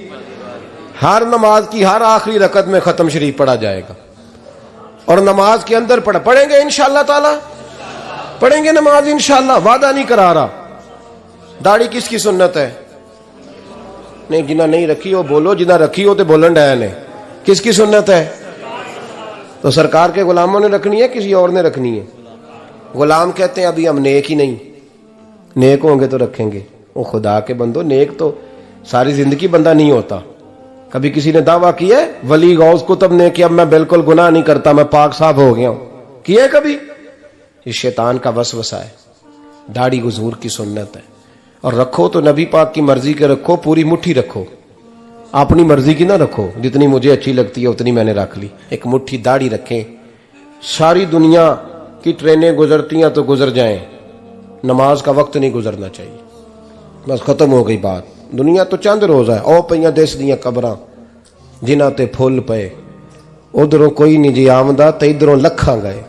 ہر نماز کی ہر آخری رکعت میں ختم شریف پڑھا جائے گا، اور نماز کے اندر پڑھیں گے انشاءاللہ تعالی، پڑھیں گے نماز انشاءاللہ، وعدہ نہیں کرا رہا۔ داڑھی کس کی سنت ہے؟ نہیں، جنہ نہیں رکھی ہو بولو، جنہ رکھی ہو تو بولن ڈایا نے۔ کس کی سنت ہے؟ تو سرکار کے غلاموں نے رکھنی ہے، کسی اور نے رکھنی ہے؟ غلام کہتے ہیں ابھی ہم نیک ہی نہیں، نیک ہوں گے تو رکھیں گے۔ وہ خدا کے بندو، نیک تو ساری زندگی بندہ نہیں ہوتا۔ کبھی کسی نے دعویٰ کیا ہے ولی غوث کتب نے کہ اب میں بالکل گناہ نہیں کرتا، میں پاک صاف ہو گیا ہوں؟ کیا ہے کبھی؟ یہ شیطان کا وسوسہ ہے۔ داڑھی حضور کی سنت ہے، اور رکھو تو نبی پاک کی مرضی کے رکھو، پوری مٹھی رکھو، اپنی مرضی کی نہ رکھو، جتنی مجھے اچھی لگتی ہے اتنی میں نے رکھ لی۔ ایک مٹھی داڑھی رکھیں، ساری دنیا کی ٹرینیں گزرتی ہیں تو گزر جائیں، نماز کا وقت نہیں گزرنا چاہیے، بس ختم ہو گئی بات۔ دنیا تو چند روز ہے، او پئیاں دس دیاں قبراں جنہاں تے پھول پئے، ادھروں کوئی نہیں جی آمدہ تے ادھروں لکھاں گئے۔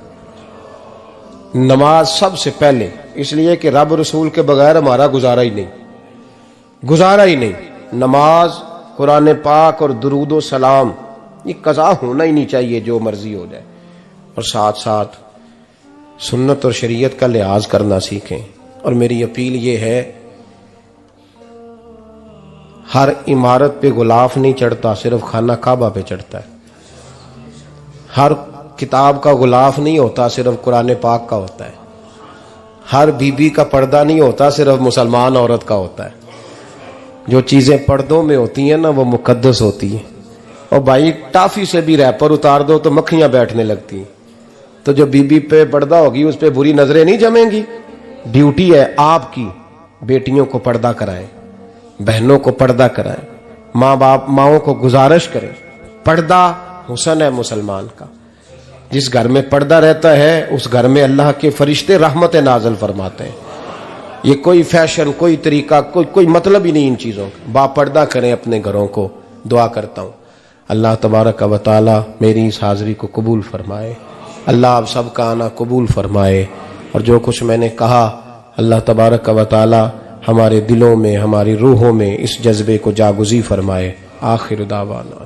نماز سب سے پہلے، اس لیے کہ رب رسول کے بغیر ہمارا گزارا ہی نہیں۔ نماز، قرآن پاک اور درود و سلام، یہ قضا ہونا ہی نہیں چاہیے، جو مرضی ہو جائے۔ اور ساتھ ساتھ سنت اور شریعت کا لحاظ کرنا سیکھیں۔ اور میری اپیل یہ ہے، ہر عمارت پہ غلاف نہیں چڑھتا، صرف خانہ کعبہ پہ چڑھتا ہے۔ ہر کتاب کا غلاف نہیں ہوتا، صرف قرآن پاک کا ہوتا ہے۔ ہر بی بی کا پردہ نہیں ہوتا، صرف مسلمان عورت کا ہوتا ہے۔ جو چیزیں پردوں میں ہوتی ہیں نا وہ مقدس ہوتی ہیں۔ اور بھائی ٹافی سے بھی ریپر اتار دو تو مکھیاں بیٹھنے لگتی ہیں، تو جو بی بی پہ پردہ ہوگی اس پہ بری نظریں نہیں جمیں گی۔ ڈیوٹی ہے آپ کی، بیٹیوں کو پردہ کرائیں، بہنوں کو پردہ کرائیں، ماؤں کو گزارش کریں۔ پردہ حسن ہے مسلمان کا۔ جس گھر میں پردہ رہتا ہے اس گھر میں اللہ کے فرشتے رحمت نازل فرماتے ہیں۔ یہ کوئی فیشن، کوئی طریقہ، کوئی مطلب ہی نہیں ان چیزوں کا۔ با پردہ کریں اپنے گھروں کو۔ دعا کرتا ہوں اللہ تبارک و تعالی میری اس حاضری کو قبول فرمائے، اللہ آپ سب کا آنا قبول فرمائے، اور جو کچھ میں نے کہا اللہ تبارک و تعالی ہمارے دلوں میں، ہماری روحوں میں اس جذبے کو جاگزی فرمائے۔ آخر دعوانا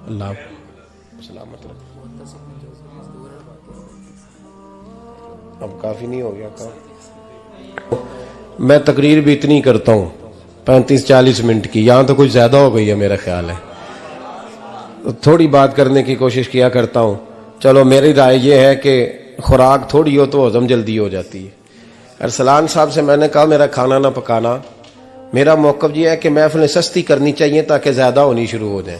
اللہ سلامت رکھے۔ اب کافی نہیں ہو گیا کام؟ میں تقریر بھی اتنی کرتا ہوں 35-40 منٹ کی، یہاں تو کچھ زیادہ ہو گئی ہے میرا خیال ہے۔ تھوڑی بات کرنے کی کوشش کیا کرتا ہوں۔ چلو میری رائے یہ ہے کہ خوراک تھوڑی ہو تو ہضم جلدی ہو جاتی ہے۔ ارسلان صاحب سے میں نے کہا میرا کھانا نہ پکانا، میرا موقف یہ ہے کہ محفلیں سستی کرنی چاہیے تاکہ زیادہ ہونی شروع ہو جائیں۔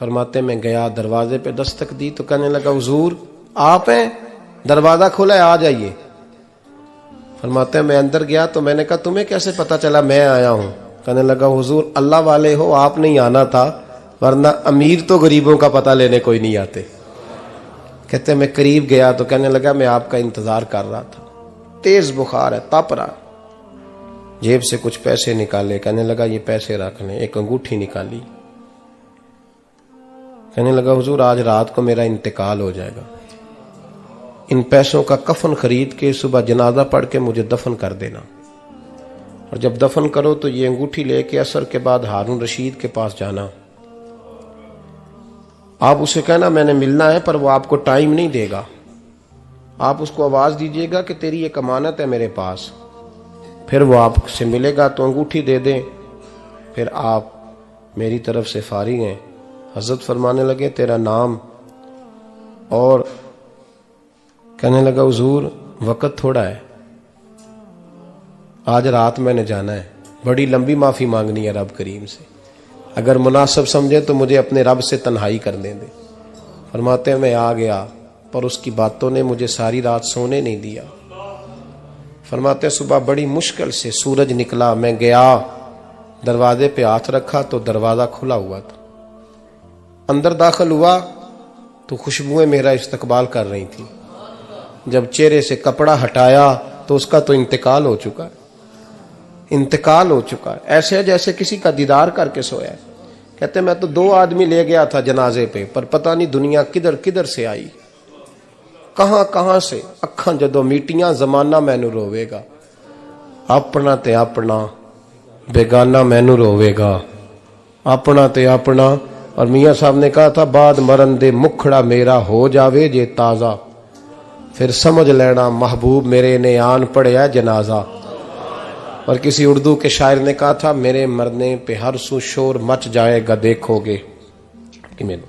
فرماتے میں گیا, دروازے پہ دستک دی تو کہنے لگا حضور آپ ہیں, دروازہ کھلا ہے, آ جائیے. فرماتے ہیں میں اندر گیا تو میں نے کہا تمہیں کیسے پتا چلا میں آیا ہوں؟ کہنے لگا حضور اللہ والے ہو, آپ نہیں آنا تھا, ورنہ امیر تو غریبوں کا پتہ لینے کوئی نہیں آتے. کہتے میں قریب گیا تو کہنے لگا میں آپ کا انتظار کر رہا تھا, تیز بخار ہے, تپ رہا. جیب سے کچھ پیسے نکالے, کہنے لگا یہ پیسے رکھ لیں. ایک انگوٹھی نکالی, کہنے لگا حضور آج رات کو میرا انتقال ہو جائے گا, ان پیسوں کا کفن خرید کے صبح جنازہ پڑھ کے مجھے دفن کر دینا, اور جب دفن کرو تو یہ انگوٹھی لے کے عصر کے بعد ہارون رشید کے پاس جانا. آپ اسے کہنا میں نے ملنا ہے, پر وہ آپ کو ٹائم نہیں دے گا. آپ اس کو آواز دیجئے گا کہ تیری ایک امانت ہے میرے پاس. پھر وہ آپ سے ملے گا تو انگوٹھی دے دیں, پھر آپ میری طرف سے فارغ ہیں. حضرت فرمانے لگے تیرا نام, اور کہنے لگا حضور وقت تھوڑا ہے, آج رات میں نے جانا ہے, بڑی لمبی معافی مانگنی ہے رب کریم سے, اگر مناسب سمجھے تو مجھے اپنے رب سے تنہائی کرنے دے. فرماتے ہیں میں آ گیا, پر اس کی باتوں نے مجھے ساری رات سونے نہیں دیا. فرماتے ہیں صبح بڑی مشکل سے سورج نکلا, میں گیا دروازے پہ ہاتھ رکھا تو دروازہ کھلا ہوا تھا. اندر داخل ہوا تو خوشبوئیں میرا استقبال کر رہی تھی. جب چہرے سے کپڑا ہٹایا تو اس کا تو انتقال ہو چکا ہے, انتقال ہو چکا ہے, ایسے ہے جیسے کسی کا دیدار کر کے سویا ہے. کہتے میں تو 2 آدمی لے گیا تھا جنازے پہ, پر پتہ نہیں دنیا کدھر کدھر سے آئی, کہاں کہاں سے. اکھاں جدو میٹیاں زمانہ مینو روے گا, اپنا تے اپنا بیگانہ مینو روے گا, اپنا تے اپنا. اور میاں صاحب نے کہا تھا بعد مرن دے مکھڑا میرا ہو جاوے جے تازہ, پھر سمجھ لینا محبوب میرے نے آن پڑیا جنازہ. اور کسی اردو کے شاعر نے کہا تھا میرے مرنے پہ ہر سو شور مچ جائے گا دیکھو گے,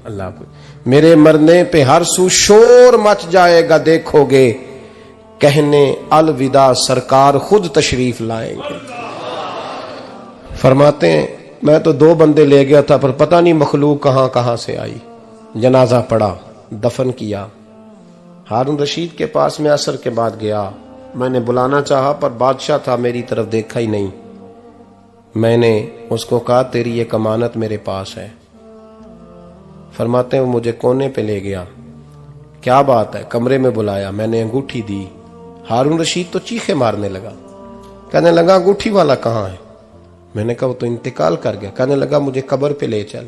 اللہ کو میرے مرنے پہ ہر سو شور مچ جائے گا دیکھو گے, کہنے الوداع سرکار خود تشریف لائیں گے. فرماتے ہیں میں تو 2 بندے لے گیا تھا, پر پتہ نہیں مخلوق کہاں کہاں سے آئی. جنازہ پڑا, دفن کیا. ہارون رشید کے پاس میں عصر کے بعد گیا, میں نے بلانا چاہا پر بادشاہ تھا, میری طرف دیکھا ہی نہیں. میں نے اس کو کہا تیری ایک امانت میرے پاس ہے. فرماتے ہیں وہ مجھے کونے پہ لے گیا, کیا بات ہے, کمرے میں بلایا, میں نے انگوٹھی دی. ہارون رشید تو چیخے مارنے لگا, کہنے لگا انگوٹھی والا کہاں ہے؟ میں نے کہا وہ تو انتقال کر گیا. کہنے لگا مجھے قبر پہ لے چل.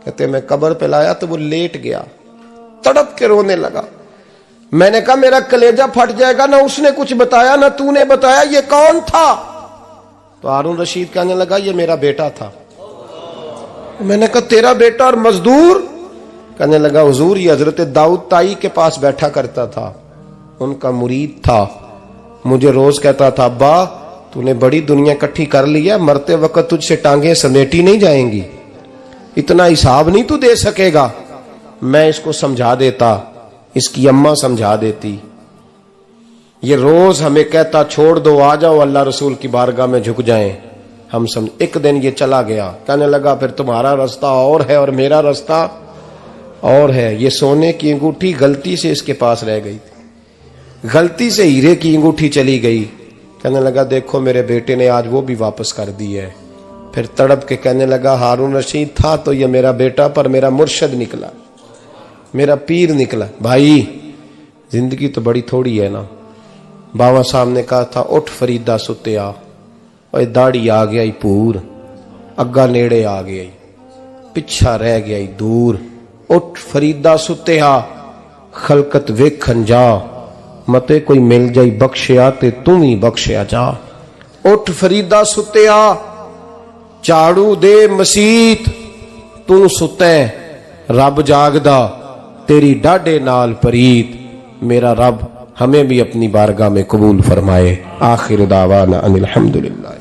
کہتے میں قبر پہ لایا تو وہ لیٹ گیا, تڑپ کے رونے لگا. میں نے کہا میرا کلیجہ پھٹ جائے گا, نہ اس نے کچھ بتایا نہ تو نے بتایا, یہ کون تھا؟ تو ہارون رشید کہنے لگا یہ میرا بیٹا تھا. میں نے کہا تیرا بیٹا اور مزدور؟ کہنے لگا حضور یہ حضرت داؤد تائی کے پاس بیٹھا کرتا تھا, ان کا مرید تھا, مجھے روز کہتا تھا ابا تو نے بڑی دنیا کٹھی کر لی ہے, مرتے وقت تجھ سے ٹانگیں سمیٹی نہیں جائیں گی, اتنا حساب نہیں تو دے سکے گا. میں اس کو سمجھا دیتا, اس کی اماں سمجھا دیتی. یہ روز ہمیں کہتا چھوڑ دو آ جاؤ اللہ رسول کی بارگاہ میں جھک جائیں, ہم ایک دن یہ چلا گیا. کہنے لگا پھر تمہارا راستہ اور ہے اور میرا راستہ اور ہے. یہ سونے کی انگوٹھی غلطی سے اس کے پاس رہ گئی تھی, غلطی سے ہیرے کی انگوٹھی چلی گئی. کہنے لگا دیکھو میرے بیٹے نے آج وہ بھی واپس کر دی ہے. پھر تڑپ کے کہنے لگا ہارون رشید تھا تو یہ میرا بیٹا, پر میرا مرشد نکلا, میرا پیر نکلا. بھائی زندگی تو بڑی تھوڑی ہے نا. بابا صاحب نے کہا تھا اٹھ فریدہ ستیا, اور داڑھی آ گیا ہی پور, اگا نیڑے آ گیا ہی, پچھا رہ گیا ہی دور. اٹھ فریدہ ستیا خلقت ویکھن جا, متے کوئی مل جائی بخشیا تے تم ہی بخشیا جا. اٹھ فریدہ ستیا چاڑو دے مسیت, تو ستیں رب جاگدا تیری ڈاڈے نال پریت. میرا رب ہمیں بھی اپنی بارگاہ میں قبول فرمائے. آخر دعوانا ان الحمدللہ.